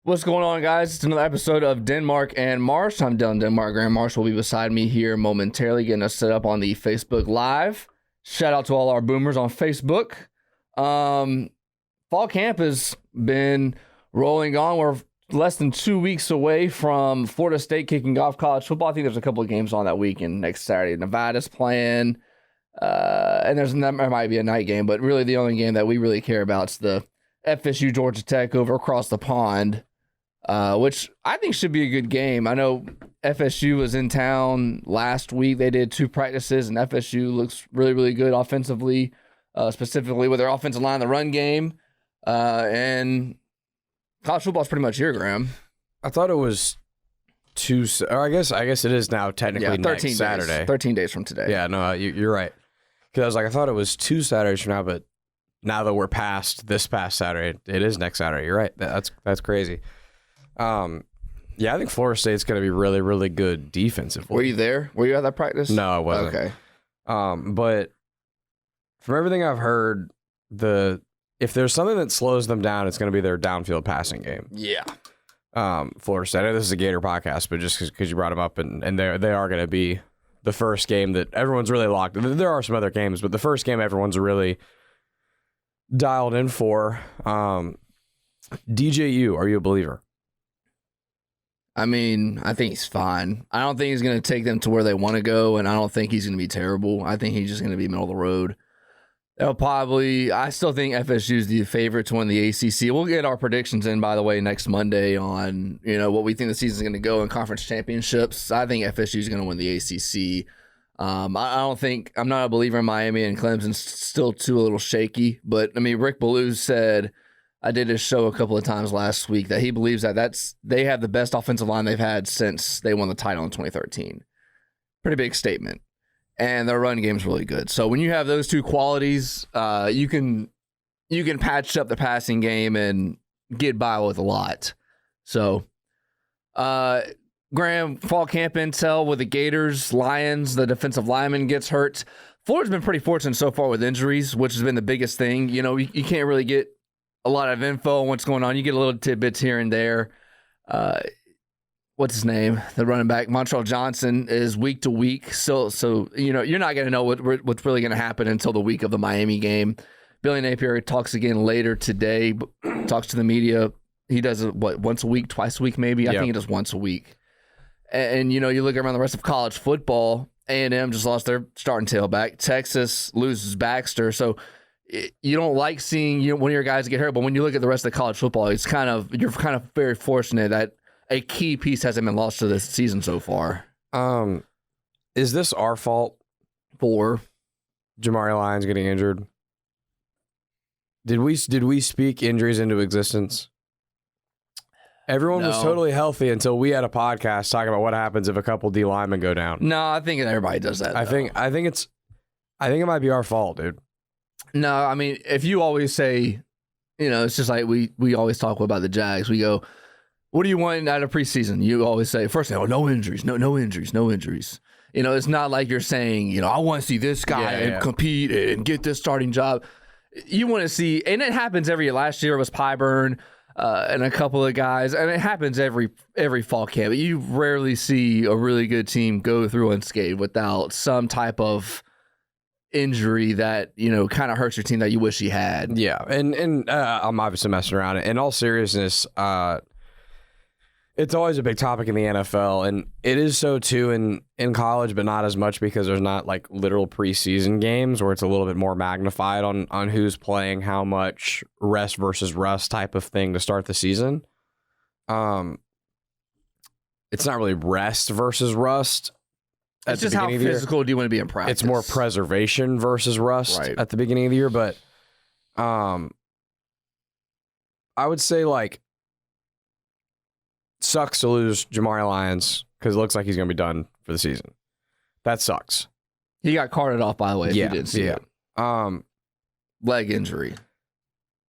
What's going on, guys? It's another episode of Denmark and Marsh. I'm Dylan Denmark. Graham Marsh will be beside me here momentarily, getting us set up on the Facebook Live. Shout out to all our boomers on Facebook. Fall camp has been rolling on. We're less than 2 weeks away from Florida State kicking off college football. I think there's a couple of games on that weekend next Saturday. Nevada's playing, and there might be a night game, but really the only game that we really care about is the FSU Georgia Tech over across the pond. Which I think should be a good game. I know FSU was in town last week. They did 2 practices, and FSU looks really, really good offensively, specifically with their offensive line, the run game. And college football is pretty much here, Graham. I thought it was or I guess it is now technically 13 next days, Saturday. 13 days from today. Yeah, no, you're right. Because I thought it was 2 Saturdays from now, but now that we're past this past Saturday, it is next Saturday. You're right. That's crazy. Yeah, I think Florida State's going to be really, really good defensively. Were you there? Were you at that practice? No, I wasn't. Okay. But from everything I've heard, if there's something that slows them down, it's going to be their downfield passing game. Yeah. Florida State. I know this is a Gator podcast, but just because you brought them up, and they are going to be the first game that everyone's really locked. There are some other games, but the first game everyone's really dialed in for. DJU, are you a believer? I mean, I think he's fine. I don't think he's going to take them to where they want to go, and I don't think he's going to be terrible. I think he's just going to be middle of the road. I still think FSU is the favorite to win the ACC. We'll get our predictions in, by the way, next Monday on what we think the season's going to go in conference championships. I think FSU is going to win the ACC. I'm not a believer in Miami, and Clemson's still a little shaky. But I mean, Rick Ballou said, I did his show a couple of times last week, that he believes that they have the best offensive line they've had since they won the title in 2013. Pretty big statement. And their run game's really good. So when you have those 2 qualities, you can patch up the passing game and get by with a lot. So, Graham, fall camp intel with the Gators, Lyons, the defensive lineman gets hurt. Florida's been pretty fortunate so far with injuries, which has been the biggest thing. You can't really get a lot of info on what's going on. You get a little tidbits here and there. What's his name? The running back, Montreal Johnson, is week to week. So you're not going to know what's really going to happen until the week of the Miami game. Billy Napier talks again later today, talks to the media. He does it, once a week, twice a week maybe? I think he does once a week. And you look around the rest of college football, A&M just lost their starting tailback. Texas loses Baxter. So you don't like seeing one of your guys get hurt, but when you look at the rest of the college football, you're kind of very fortunate that a key piece hasn't been lost to this season so far. Is this our fault for Jamari Lyons getting injured? Did we speak injuries into existence? Everyone was totally healthy until we had a podcast talking about what happens if a couple D linemen go down. No, I think everybody does that. I think it might be our fault, dude. No, I mean, if you always say, it's just like we always talk about the Jags. We go, what do you want out of preseason? You always say, first thing, no injuries, no injuries, no injuries. It's not like you're saying, I want to see this guy and compete and get this starting job. You want to see, and it happens every year. Last year it was Pyburn and a couple of guys, and it happens every fall camp. You rarely see a really good team go through unscathed without some type of injury that kind of hurts your team that you wish you had. Yeah, and I'm obviously messing around. In all seriousness, it's always a big topic in the NFL, and it is so too in college, but not as much because there's not like literal preseason games where it's a little bit more magnified on who's playing how much, rest versus rust type of thing to start the season. It's not really rest versus rust. It's just how physical do you want to be in practice? It's more preservation versus rust at the beginning of the year. But I would say, sucks to lose Jamari Lyons because it looks like he's going to be done for the season. That sucks. He got carted off, by the way, if you didn't see it. Leg injury.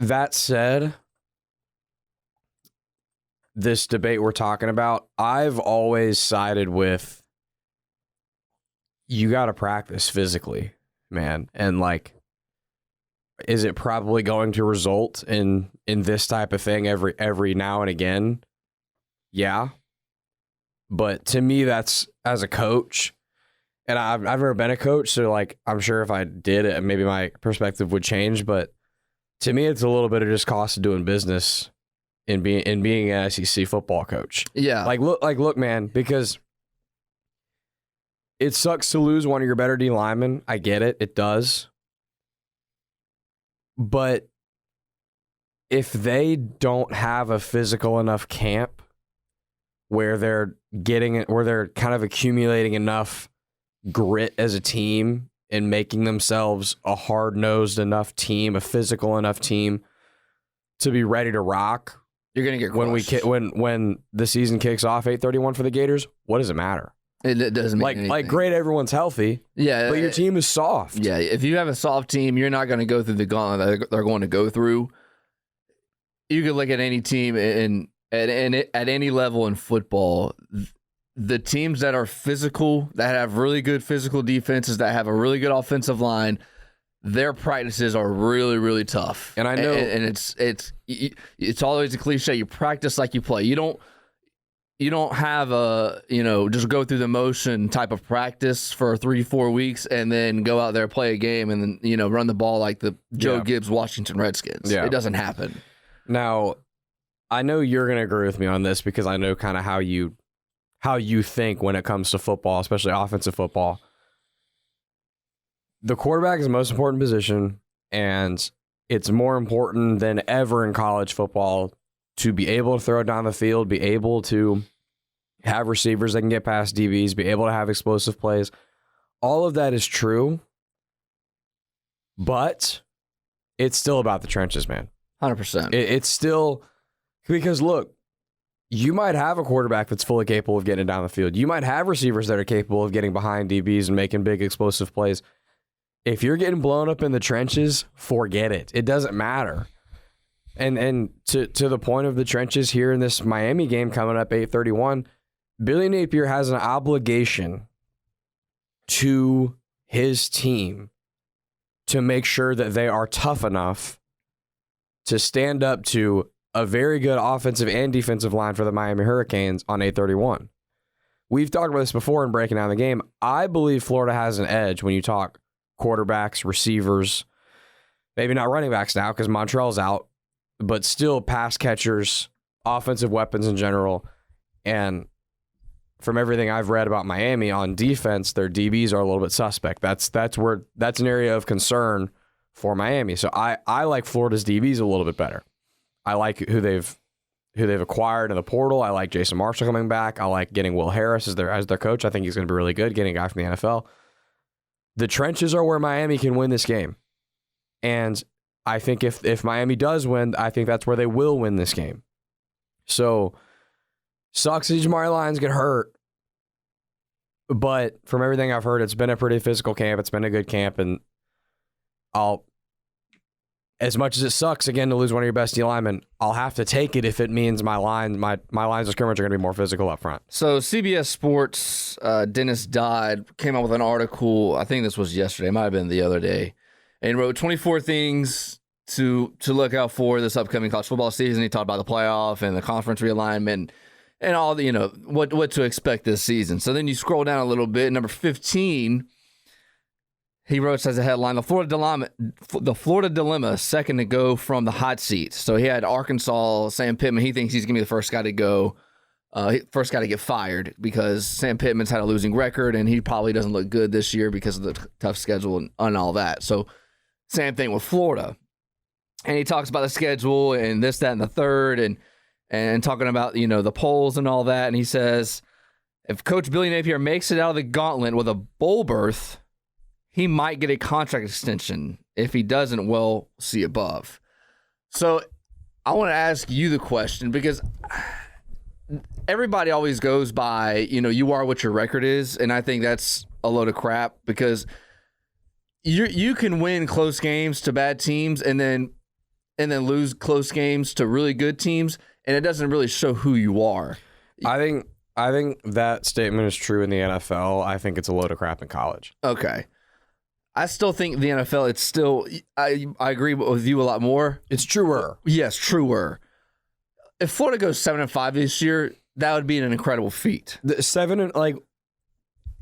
That said, this debate we're talking about, I've always sided with you got to practice physically, man. And Is it probably going to result in this type of thing every now and again? Yeah. But to me, that's, as a coach, and I've never been a coach, so like I'm sure if I did it, maybe my perspective would change. But to me, it's a little bit of just cost of doing business in being an SEC football coach. Yeah. Look, man, because it sucks to lose one of your better D linemen. I get it. It does. But if they don't have a physical enough camp where they're kind of accumulating enough grit as a team and making themselves a hard-nosed enough team, a physical enough team to be ready to rock, you're gonna get crushed. when the season kicks off 8/31 for the Gators. What does it matter? It doesn't mean anything. Like great, everyone's healthy. Yeah, but your team is soft. Yeah, if you have a soft team, you're not going to go through the gauntlet that they're going to go through. You could look at any team at any level in football. The teams that are physical, that have really good physical defenses, that have a really good offensive line, their practices are really, really tough. And I know, and it's always a cliche. You practice like you play. You don't have a, just go through the motion type of practice for 3-4 weeks and then go out there, play a game, and then, run the ball like the Joe Gibbs Washington Redskins. Yeah. It doesn't happen. Now, I know you're going to agree with me on this because I know kind of how you think when it comes to football, especially offensive football. The quarterback is the most important position, and it's more important than ever in college football to be able to throw it down the field, be able to have receivers that can get past DBs, be able to have explosive plays. All of that is true, but it's still about the trenches, man. 100%. It's still, because look, you might have a quarterback that's fully capable of getting it down the field. You might have receivers that are capable of getting behind DBs and making big explosive plays. If you're getting blown up in the trenches, forget it. It doesn't matter. And to the point of the trenches here in this Miami game coming up 8/31, Billy Napier has an obligation to his team to make sure that they are tough enough to stand up to a very good offensive and defensive line for the Miami Hurricanes on 8/31. We've talked about this before in breaking down the game. I believe Florida has an edge when you talk quarterbacks, receivers, maybe not running backs now because Montreal's out, but still pass catchers, offensive weapons in general. And from everything I've read about Miami on defense, their DBs are a little bit suspect. That's an area of concern for Miami. So I like Florida's DBs a little bit better. I like who they've acquired in the portal. I like Jason Marshall coming back. I like getting Will Harris as their coach. I think he's going to be really good, getting a guy from the NFL. The trenches are where Miami can win this game. And I think if Miami does win, I think that's where they will win this game. So, sucks that Jamari Lyons get hurt. But from everything I've heard, it's been a pretty physical camp. It's been a good camp. And as much as it sucks, again, to lose one of your best D linemen, I'll have to take it if it means my lines of scrimmage are going to be more physical up front. So CBS Sports, Dennis Dodd came out with an article, I think this was yesterday, it might have been the other day, and wrote 24 things to look out for this upcoming college football season. He talked about the playoff and the conference realignment and all the, what to expect this season. So then you scroll down a little bit, number 15, he wrote as a headline, the Florida dilemma, second to go from the hot seat. So he had Arkansas, Sam Pittman. He thinks he's going to be the first guy to go, first guy to get fired because Sam Pittman's had a losing record and he probably doesn't look good this year because of the tough schedule and all that. So same thing with Florida. And he talks about the schedule and this, that, and the third and talking about, the polls and all that. And he says, if Coach Billy Napier makes it out of the gauntlet with a bowl berth, he might get a contract extension. If he doesn't, well, see above. So I want to ask you the question because everybody always goes by, you are what your record is. And I think that's a load of crap because you can win close games to bad teams and then lose close games to really good teams. And it doesn't really show who you are. I think that statement is true in the NFL. I think it's a load of crap in college. Okay. I still think the NFL, it's still, I agree with you a lot more. It's truer. Yes, truer. If Florida goes 7-5 this year, that would be an incredible feat.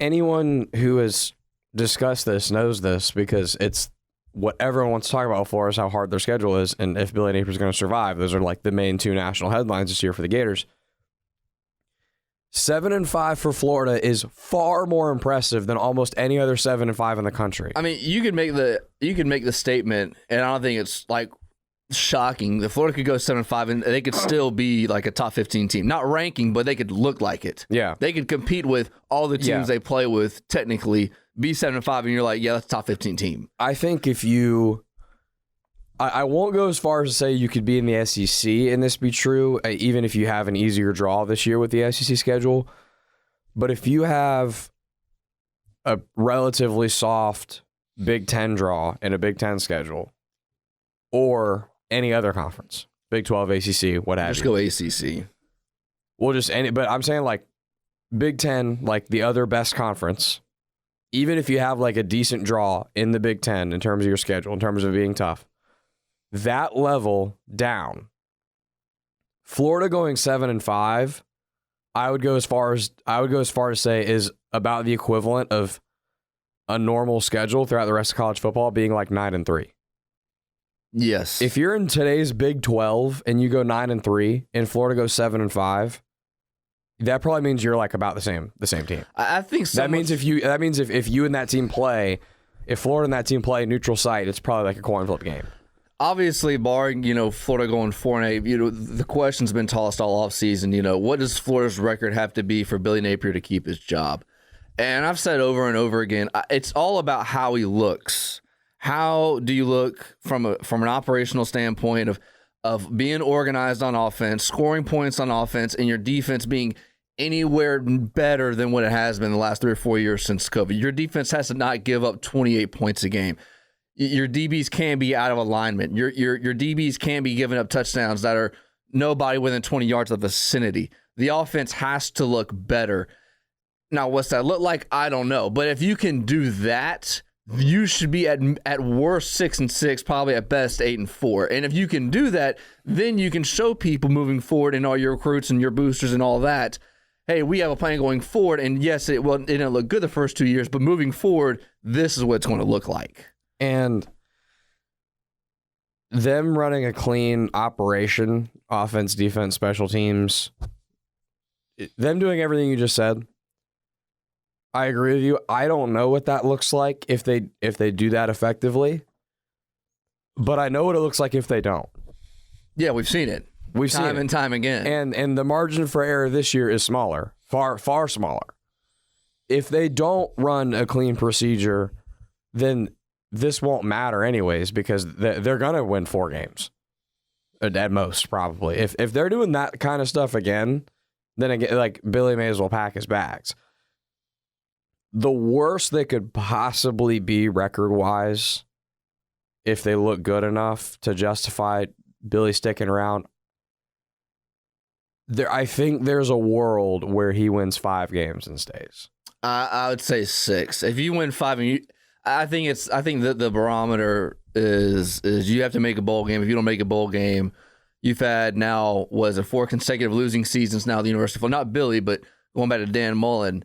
Anyone who has discussed this knows this because it's what everyone wants to talk about with Florida is how hard their schedule is and if Billy Napier's going to survive. Those are like the main two national headlines this year for the Gators. 7-5 for Florida is far more impressive than almost any other 7-5 in the country. I mean, you could make the statement, and I don't think it's like shocking that Florida could go 7-5 and they could still be like a top 15 team. Not ranking, but they could look like it. Yeah. They could compete with all the teams they play with, technically, be 7-5, and you're like, yeah, that's a top 15 team. I think if you... I won't go as far as to say you could be in the SEC and this be true, even if you have an easier draw this year with the SEC schedule. But if you have a relatively soft Big Ten draw and a Big Ten schedule, or any other conference, Big 12, ACC, what have you. Just go ACC. We'll just end it. But I'm saying like Big Ten, like the other best conference, even if you have like a decent draw in the Big Ten in terms of your schedule, in terms of being tough, that level down, Florida going 7-5, I would go as far as say is about the equivalent of a normal schedule throughout the rest of college football being like 9-3. Yes. If you're in today's Big 12 and you go 9-3 and Florida goes 7-5, that probably means you're like about the same team. I think so. That means if you and that team play, if Florida and that team play neutral site, it's probably like a coin flip game. Obviously, barring, Florida going 4-8, the question's been tossed all offseason, what does Florida's record have to be for Billy Napier to keep his job? And I've said over and over again, it's all about how he looks. How do you look from an operational standpoint of being organized on offense, scoring points on offense, and your defense being anywhere better than what it has been the last 3 or 4 years since COVID? Your defense has to not give up 28 points a game. Your DBs can be out of alignment. Your DBs can be giving up touchdowns that are nobody within 20 yards of the vicinity. The offense has to look better. Now, what's that look like? I don't know. But if you can do that, you should be at worst 6-6, probably at best 8-4. And if you can do that, then you can show people moving forward and all your recruits and your boosters and all that, hey, we have a plan going forward. And yes, it didn't look good the first 2 years, but moving forward, this is what it's going to look like. And them running a clean operation, offense, defense, special teams, them doing everything you just said, I agree with you. I don't know what that looks like if they do that effectively, but I know what it looks like if they don't. Yeah, we've seen it. We've seen it time and time again. And the margin for error this year is smaller, far smaller. If they don't run a clean procedure, then this won't matter anyways because they're going to win 4 games at most, probably. If they're doing that kind of stuff again, then again, like Billy may as well pack his bags. The worst they could possibly be record-wise, if they look good enough to justify Billy sticking around, I think there's a world where he wins 5 games and stays. I would say 6. If you win 5 I think that the barometer is you have to make a bowl game. If you don't make a bowl game, you've had now 4 consecutive losing seasons now at the University of Florida. Not Billy, but going back to Dan Mullen,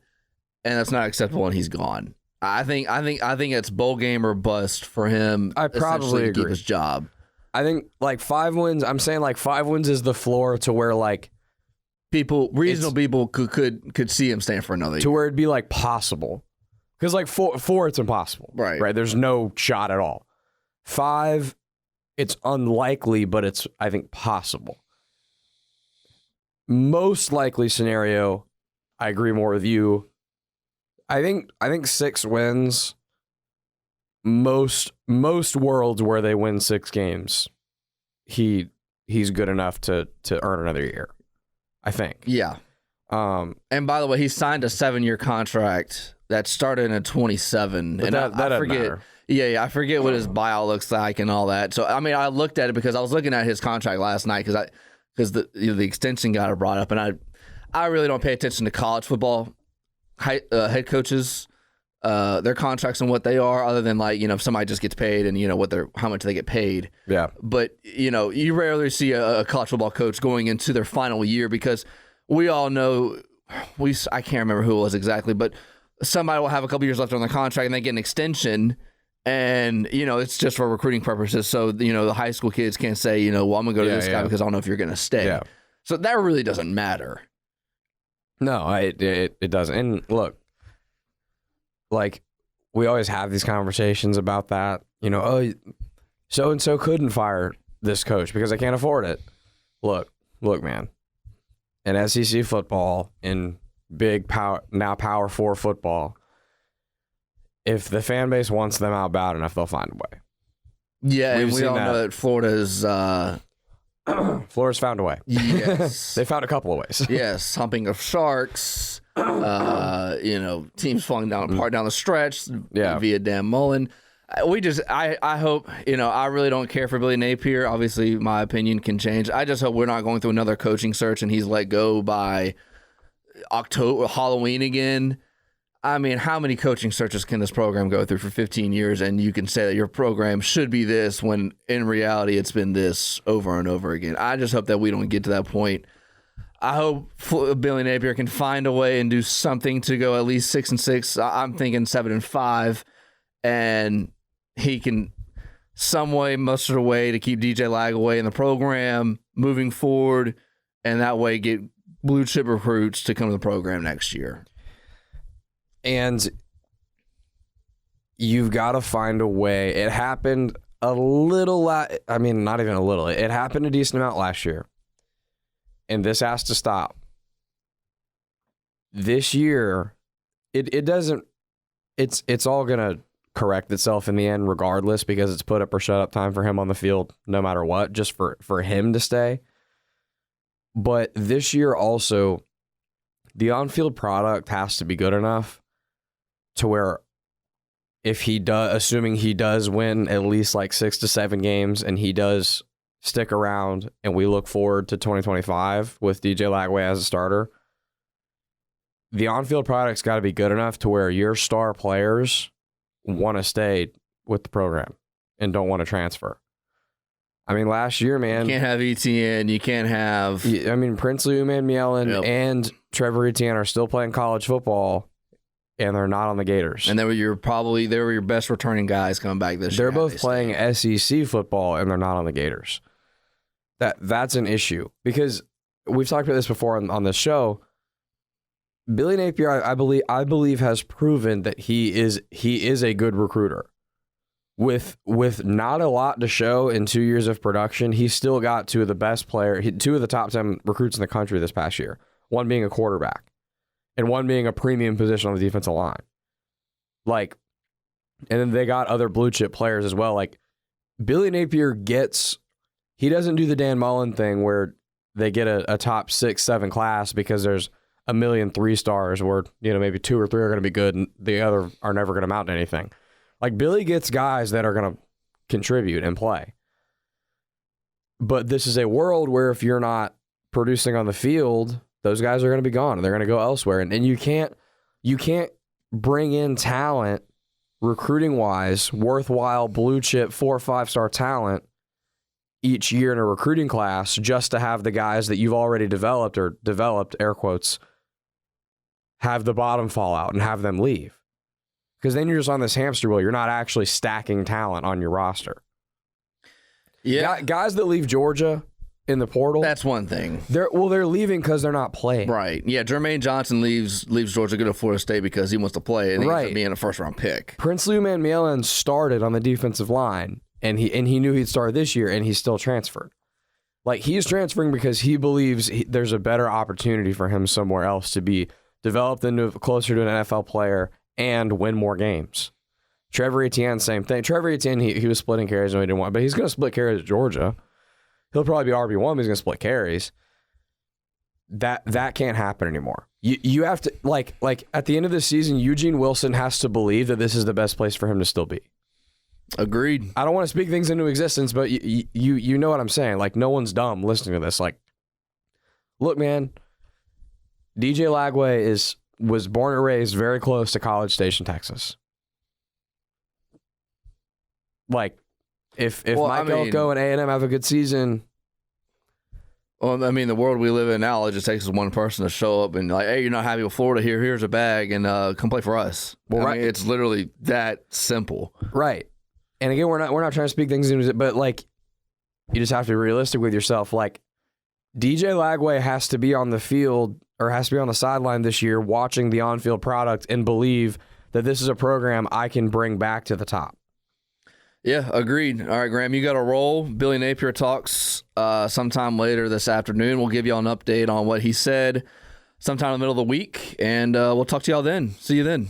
and that's not acceptable. And he's gone. I think it's bowl game or bust for him. I probably agree. To keep his job. I think like 5 wins. I'm saying like 5 wins is the floor to where like reasonable people could see him staying for another year. To where it'd be like possible. Because like 4, it's impossible. Right. There's no shot at all. 5, it's unlikely, but it's, I think, possible. Most likely scenario, I agree more with you. I think 6 wins. Most worlds where they win 6 games, he's good enough to earn another year. I think. Yeah. And by the way, he signed a 7-year contract that started in 27, and I forget. Matter. Yeah, I forget what his buyout looks like and all that. So I mean, I looked at it because I was looking at his contract last night because the extension got brought up, and I really don't pay attention to college football head coaches their contracts and what they are, other than like, if somebody just gets paid and how much they get paid. Yeah. But you rarely see a college football coach going into their final year, because we all know I can't remember who it was exactly, but somebody will have a couple years left on their contract and they get an extension, and it's just for recruiting purposes. So the high school kids can't say well, I'm gonna go to this guy because I don't know if you're gonna stay. Yeah. So that really doesn't matter. No, it doesn't. And look, like, we always have these conversations about that. Oh, so and so couldn't fire this coach because they can't afford it. Look, man. In SEC football, in big power, now Power 4 football, if the fan base wants them out bad enough, they'll find a way. Yeah, and we all know that Florida's Florida's found a way. Yes. They found a couple of ways. Yes, humping of sharks, teams falling down apart down the stretch via Dan Mullen. I hope, I really don't care for Billy Napier. Obviously, my opinion can change. I just hope we're not going through another coaching search and he's let go by Halloween again. I mean, how many coaching searches can this program go through for 15 years and you can say that your program should be this when in reality it's been this over and over again? I just hope that we don't get to that point. I hope Billy Napier can find a way and do something to go at least 6-6. I'm thinking 7-5, and he can some way muster a way to keep DJ Lagway in the program moving forward, and that way get blue chip recruits to come to the program next year. And you've got to find a way. It happened a little, not even a little. It happened a decent amount last year. And this has to stop. This year, it doesn't, it's all going to correct itself in the end regardless, because it's put up or shut up time for him on the field no matter what, just for him to stay. But this year also, the on-field product has to be good enough to where if he does, assuming he does win at least like 6 to 7 games and he does stick around and we look forward to 2025 with DJ Lagway as a starter, the on-field product's got to be good enough to where your star players want to stay with the program and don't want to transfer. I mean, last year, man, you can't have ETN. You can't have. Princely Umanmielen and Trevor Etienne are still playing college football, and they're not on the Gators. And they were your best returning guys coming back this year. They're both playing SEC football, and they're not on the Gators. That's an issue, because we've talked about this before on this show. Billy Napier, I believe, has proven that he is a good recruiter. With not a lot to show in 2 years of production, he still got two of the top 10 recruits in the country this past year. One being a quarterback, and one being a premium position on the defensive line. And then they got other blue chip players as well. Like, Billy Napier he doesn't do the Dan Mullen thing where they get a top 6-7 class because there's a million 3-stars where maybe 2 or 3 are going to be good and the other are never going to amount to anything. Like, Billy gets guys that are going to contribute and play. But this is a world where if you're not producing on the field, those guys are going to be gone and they're going to go elsewhere. And you can't bring in talent, recruiting-wise, worthwhile blue chip 4 or 5-star talent each year in a recruiting class just to have the guys that you've already developed, air quotes, have the bottom fall out and have them leave. Because then you're just on this hamster wheel. You're not actually stacking talent on your roster. Yeah. Guys that leave Georgia in the portal. That's one thing. They're leaving because they're not playing. Right. Yeah, Jermaine Johnson leaves Georgia to go to Florida State because he wants to play and he ends up being a first-round pick. Princely Umanmielen started on the defensive line, and he knew he'd start this year, and he's still transferred. Like, he's transferring because he believes there's a better opportunity for him somewhere else to be developed into closer to an NFL player and win more games. Trevor Etienne, same thing. Trevor Etienne, he was splitting carries and he didn't want, but he's going to split carries at Georgia. He'll probably be RB1, but he's going to split carries. That can't happen anymore. You have to, like at the end of the season, Eugene Wilson has to believe that this is the best place for him to still be. Agreed. I don't want to speak things into existence, but you know what I'm saying. Like, no one's dumb listening to this. Like, look, man, DJ Lagway is was born and raised very close to College Station, Texas. Like, if Mike Elko and A&M have a good season. Well, I mean, the world we live in now, it just takes one person to show up and like, hey, you're not happy with Florida? Here's a bag and come play for us. Well, right. I mean, it's literally that simple. Right. And again, we're not trying to speak things into it, but like, you just have to be realistic with yourself. Like, DJ Lagway has to be on the field or has to be on the sideline this year watching the on-field product and believe that this is a program I can bring back to the top. Yeah, agreed. All right, Graham, you got to roll. Billy Napier talks sometime later this afternoon. We'll give you all an update on what he said sometime in the middle of the week, and we'll talk to y'all then. See you then.